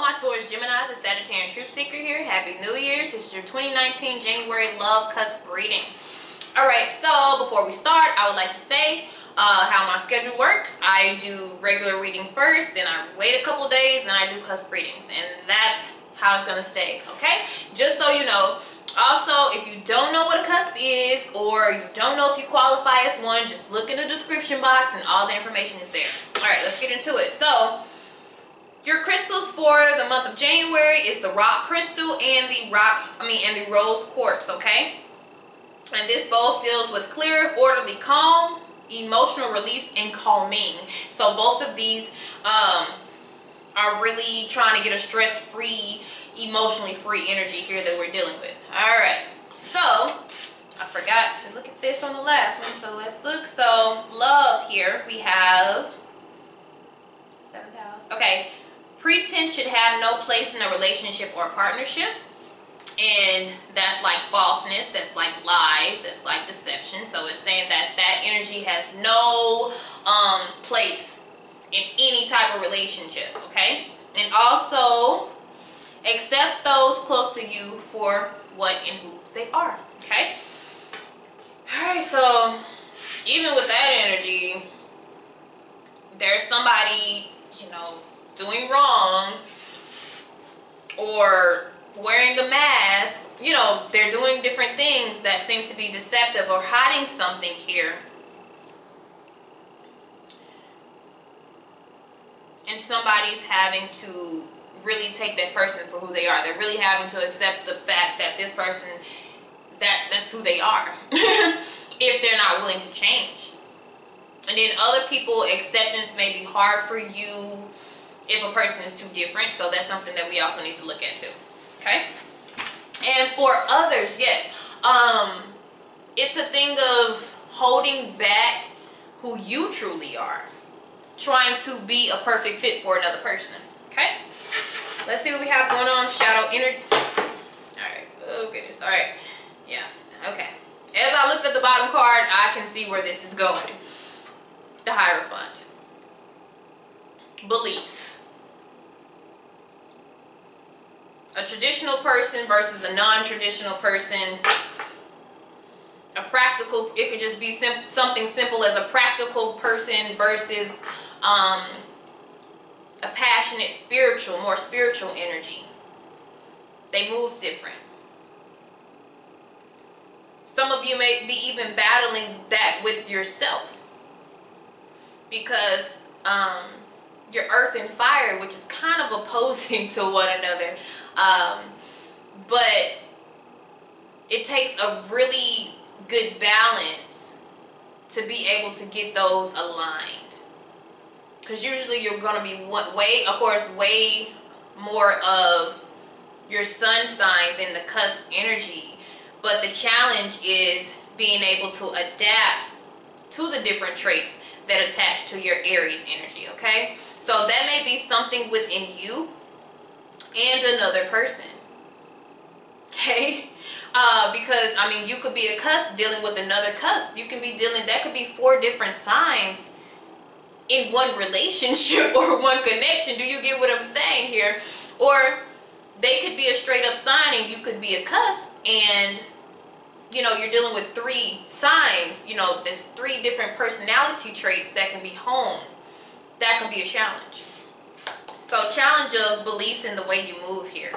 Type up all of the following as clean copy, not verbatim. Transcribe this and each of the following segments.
my Taurus Geminis, a Sagittarian Truth Seeker here. Happy New Year's. This is your 2019 January Love Cusp reading. Alright, so before we start, I would like to say how my schedule works. I do regular readings first, then I wait a couple days, and I do cusp readings. And that's how it's going to stay, okay? Just so you know. Also, if you don't know what a cusp is, or you don't know if you qualify as one, just look in the description box and all the information is there. Alright, let's get into it. So, your crystals for the month of January is the rock crystal and the rose quartz, okay? And this both deals with clear, orderly calm, emotional release, and calming. So both of these are really trying to get a stress-free, emotionally free energy here that we're dealing with. Alright, so I forgot to look at this on the last one, so let's look. So love here, we have 7th house. Okay. Pretense should have no place in a relationship or partnership, and that's like falseness, that's like lies, that's like deception. So it's saying that that energy has no place in any type of relationship, okay? And also accept those close to you for what and who they are, okay? Alright, so even with that energy, there's somebody, you know, doing wrong or wearing a mask, you know, they're doing different things that seem to be deceptive or hiding something here. And somebody's having to really take that person for who they are. They're really having to accept the fact that this person, that's who they are if they're not willing to change. And then other people, acceptance may be hard for you if a person is too different, so that's something that we also need to look at too, okay? And for others, yes, it's a thing of holding back who you truly are, trying to be a perfect fit for another person, okay? Let's see what we have going on. Shadow energy. Alright, oh goodness, alright, yeah, okay. As I looked at the bottom card, I can see where this is going. The Hierophant. Beliefs. A traditional person versus a non-traditional person. A practical, it could just be something simple as a practical person versus a passionate, more spiritual energy. They move different. Some of you may be even battling that with yourself, because your earth and fire, which is kind of opposing to one another, but it takes a really good balance to be able to get those aligned, because usually you're going to be way more of your sun sign than the cusp energy, but the challenge is being able to adapt to the different traits that attach to your Aries energy, okay? So that may be something within you and another person, okay? Because, I mean, you could be a cusp dealing with another cusp. You can be dealing, that could be 4 different signs in one relationship or one connection. Do you get what I'm saying here? Or they could be a straight up sign and you could be a cusp, and you know, you're dealing with 3 signs, you know, there's 3 different personality traits that can be honed. That can be a challenge. So challenge of beliefs in the way you move here.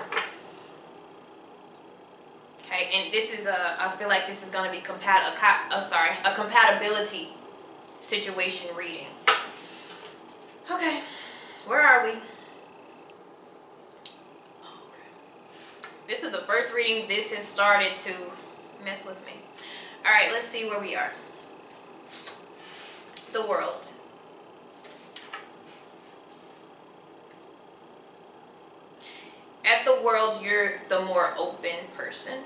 Okay, and this is I feel like this is going to be a compatibility situation reading. Okay, where are we? Okay. This is the first reading. This has started to mess with me. Alright, let's see where we are. The World. At the World, you're the more open person.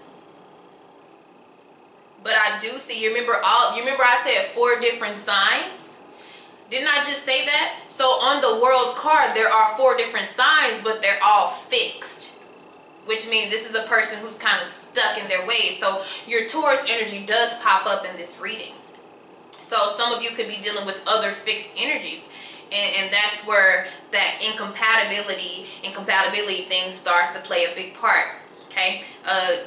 But I do see, you remember I said 4 different signs? Didn't I just say that? So on the World's card, there are 4 different signs, but they're all fixed. Which means this is a person who's kind of stuck in their ways. So your Taurus energy does pop up in this reading. So some of you could be dealing with other fixed energies. and that's where that incompatibility thing starts to play a big part. Okay,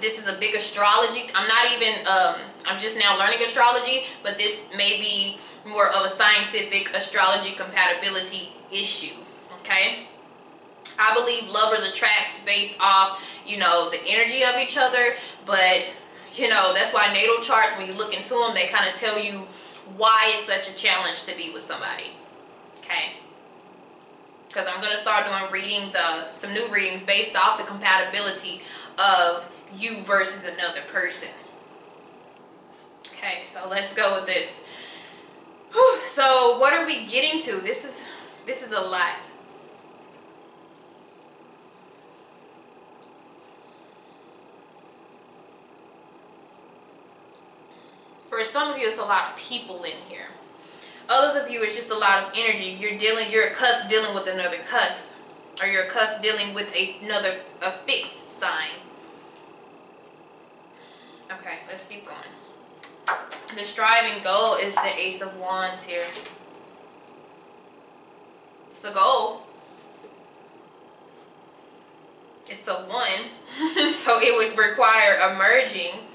this is a big astrology. I'm just now learning astrology, but this may be more of a scientific astrology compatibility issue. Okay, I believe lovers attract based off, you know, the energy of each other, but you know, that's why natal charts, when you look into them, they kind of tell you why it's such a challenge to be with somebody. Okay, because I'm going to start doing readings, some new readings based off the compatibility of you versus another person. Okay, so let's go with this. Whew, so what are we getting to? This is a lot. For some of you, it's a lot of people in here. Others of you, it's just a lot of energy. You're a cusp dealing with another cusp, or you're a cusp dealing with a fixed sign. Okay, let's keep going. The striving goal is the Ace of Wands here. It's a goal. It's a 1, so it would require a merging.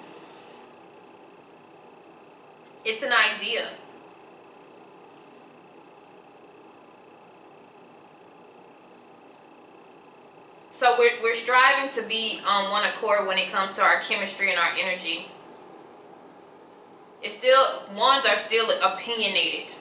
It's an idea. So we're striving to be on one accord when it comes to our chemistry and our energy. It's still, wands are still opinionated.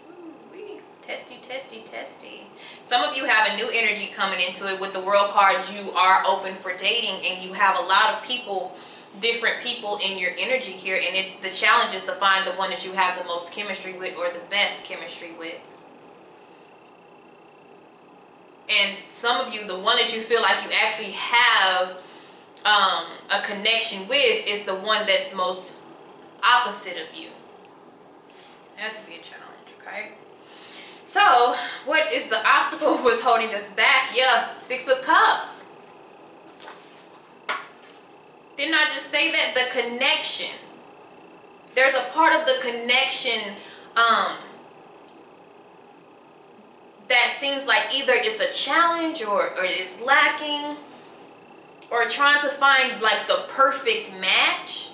Ooh, testy, testy, testy. Some of you have a new energy coming into it. With the World cards, you are open for dating, and you have a lot of people, different people in your energy here, and the challenge is to find the one that you have the most chemistry with, or the best chemistry with. And some of you, the one that you feel like you actually have a connection with is the one that's most opposite of you. That could be a challenge, okay? So, what is the obstacle was holding us back? Yeah, 6 of Cups. Didn't I just say that? The connection. There's a part of the connection that seems like either it's a challenge or it's lacking, or trying to find like the perfect match,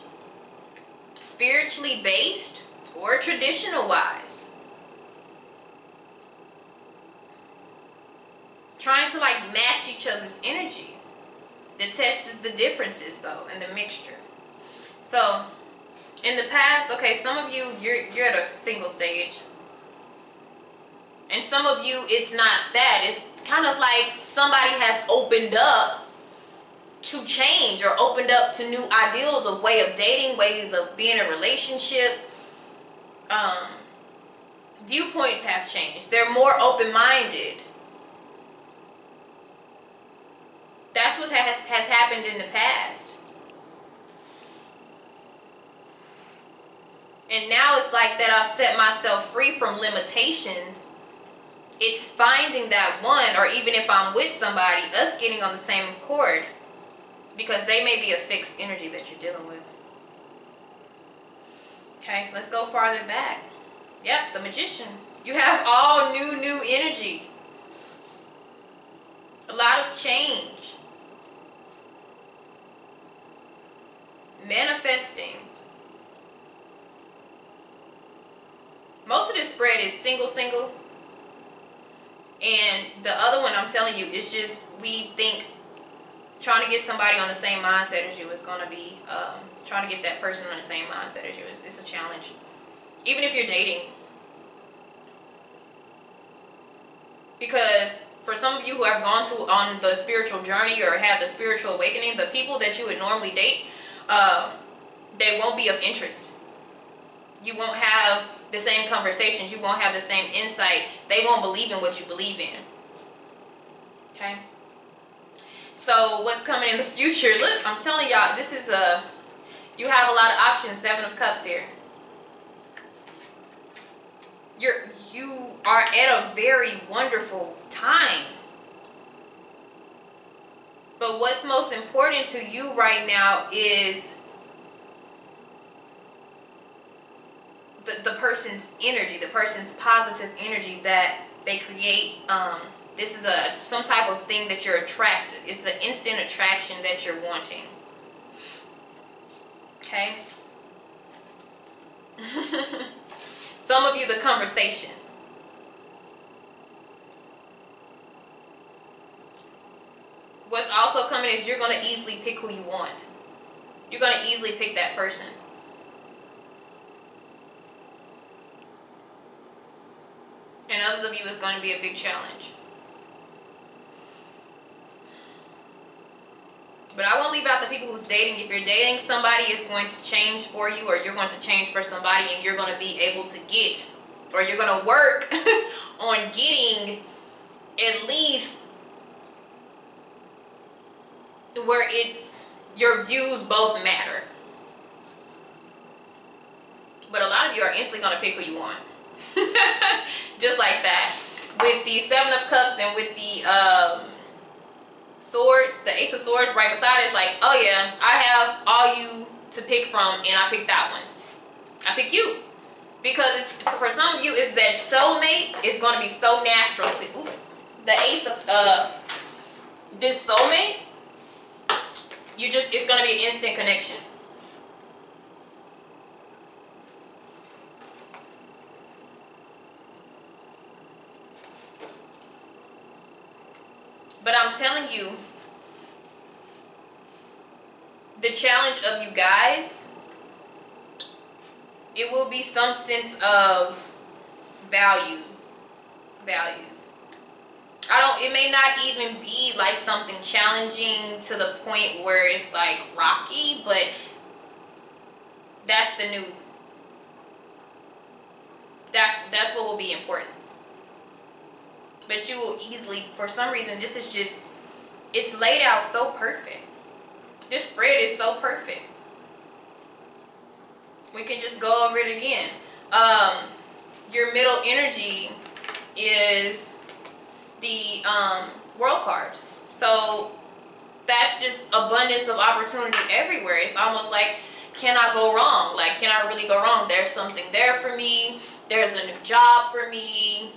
spiritually based or traditional wise. Trying to like match each other's energy. The test is the differences though, and the mixture. So in the past, okay, some of you, you're at a single stage. And some of you, it's not that. It's kind of like somebody has opened up to change, or opened up to new ideals of way of dating, ways of being in a relationship. Viewpoints have changed. They're more open-minded. That's what has happened in the past. And now it's like that I've set myself free from limitations. It's finding that one, or even if I'm with somebody, us getting on the same accord. Because they may be a fixed energy that you're dealing with. Okay, let's go farther back. Yep, the Magician. You have all new energy. A lot of change. Manifesting. Most of this spread is single. And the other one, I'm telling you, is just, we think trying to get somebody on the same mindset as you is going to be, trying to get that person on the same mindset as you, it's a challenge. Even if you're dating. Because for some of you who have gone on the spiritual journey or have the spiritual awakening, the people that you would normally date, they won't be of interest. You won't have the same conversations. You won't have the same insight. They won't believe in what you believe in. Okay? So what's coming in the future? Look, I'm telling y'all, this is you have a lot of options. 7 of Cups here. You are at a very wonderful time. But what's most important to you right now is the person's energy, the person's positive energy that they create. This is some type of thing that you're attracted. It's an instant attraction that you're wanting. Okay. Some of you, the conversation. What's also coming is you're going to easily pick who you want. You're going to easily pick that person. And others of you, it's going to be a big challenge. But I won't leave out the people who's dating. If you're dating, somebody is going to change for you, or you're going to change for somebody, and you're going to be able to get, or you're going to work on getting at least where it's your views both matter. But a lot of you are instantly going to pick who you want. Just like that. With the Seven of Cups and with the Swords, the Ace of Swords right beside it is like, oh yeah, I have all you to pick from, and I picked that one. I pick you. Because for some of you, is that soulmate is going to be so natural to, ooh, the Ace of this soulmate, it's going to be an instant connection. But I'm telling you, the challenge of you guys, it will be some sense of values. It may not even be like something challenging to the point where it's like rocky, but that's what will be important. But you will easily, for some reason, this is just, it's laid out so perfect. This spread is so perfect. We can just go over it again. Your middle energy is the World card. So that's just abundance of opportunity everywhere. It's almost like, can I go wrong? Like, can I really go wrong? There's something there for me. There's a new job for me.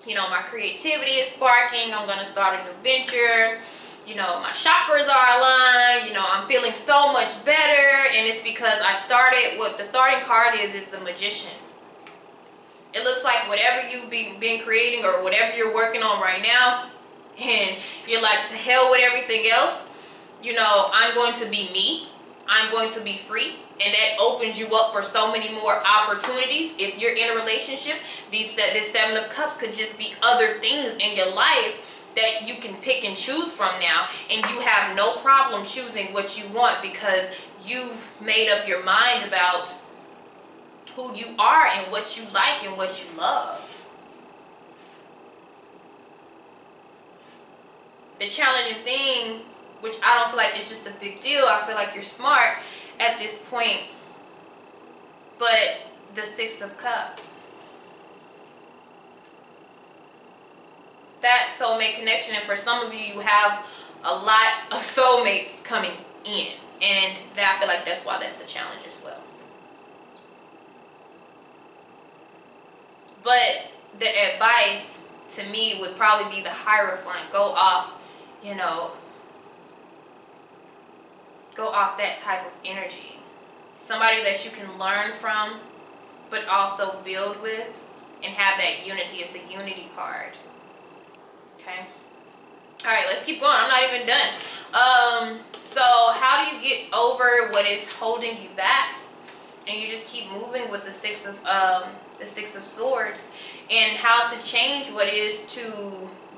You know, my creativity is sparking. I'm going to start a new venture. You know, my chakras are aligned. You know, I'm feeling so much better. And it's because I started, what the starting card is the Magician. It looks like whatever you've been creating or whatever you're working on right now, and you're like, to hell with everything else. You know, I'm going to be me. I'm going to be free. And that opens you up for so many more opportunities. If you're in a relationship, this Seven of Cups could just be other things in your life that you can pick and choose from now. And you have no problem choosing what you want because you've made up your mind about who you are and what you like and what you love. The challenging thing, which I don't feel like it's just a big deal, I feel like you're smart at this point, but the Six of Cups, that soulmate connection, and for some of you, you have a lot of soulmates coming in, and that, I feel like that's why that's the challenge as well. But the advice to me would probably be the Hierophant. Go off, you know, go off that type of energy. Somebody that you can learn from, but also build with, and have that unity. It's a unity card. Okay. All right, let's keep going. I'm not even done. So how do you get over what is holding you back? And you just keep moving with the Six of Swords, and how to change what is to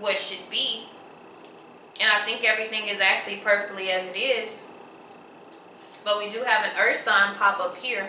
what should be. And I think everything is actually perfectly as it is. But we do have an Earth sign pop up here.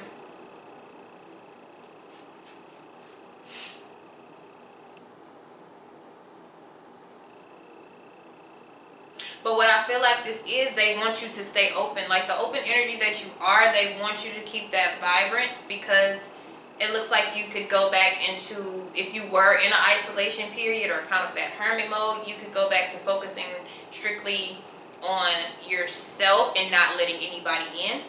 But what I feel like this is, they want you to stay open. Like the open energy that you are, they want you to keep that vibrance, because it looks like you could go back into, if you were in an isolation period or kind of that hermit mode, you could go back to focusing strictly on yourself and not letting anybody in.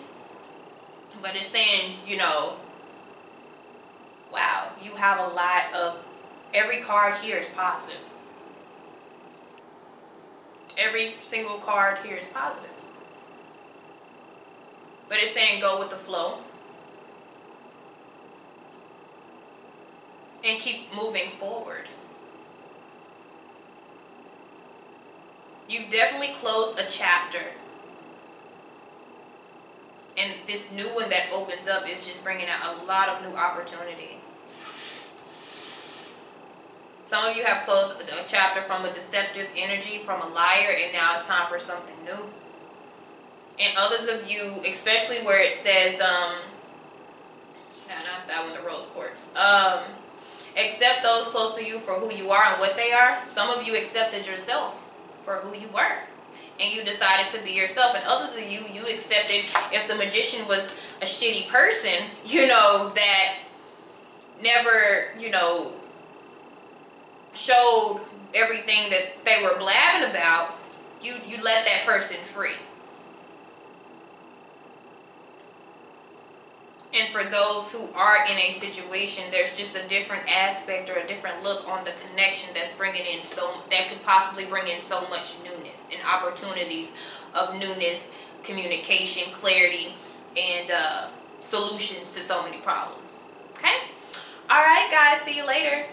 But it's saying, you know, Wow, you have a lot of, every card here is positive. Every single card here is positive. But it's saying go with the flow. And keep moving forward. You've definitely closed a chapter. And this new one that opens up is just bringing out a lot of new opportunity. Some of you have closed a chapter from a deceptive energy, from a liar, and now it's time for something new. And others of you, especially where it says, not that one, the rose quartz. Accept those close to you for who you are and what they are. Some of you accepted yourself for who you were. And you decided to be yourself. And others of you, you accepted, if the magician was a shitty person, you know, that never, you know, showed everything that they were blabbing about, you let that person free. And for those who are in a situation, there's just a different aspect or a different look on the connection that's bringing in that could possibly bring in so much newness and opportunities of newness, communication, clarity, and solutions to so many problems. Okay? All right, guys. See you later.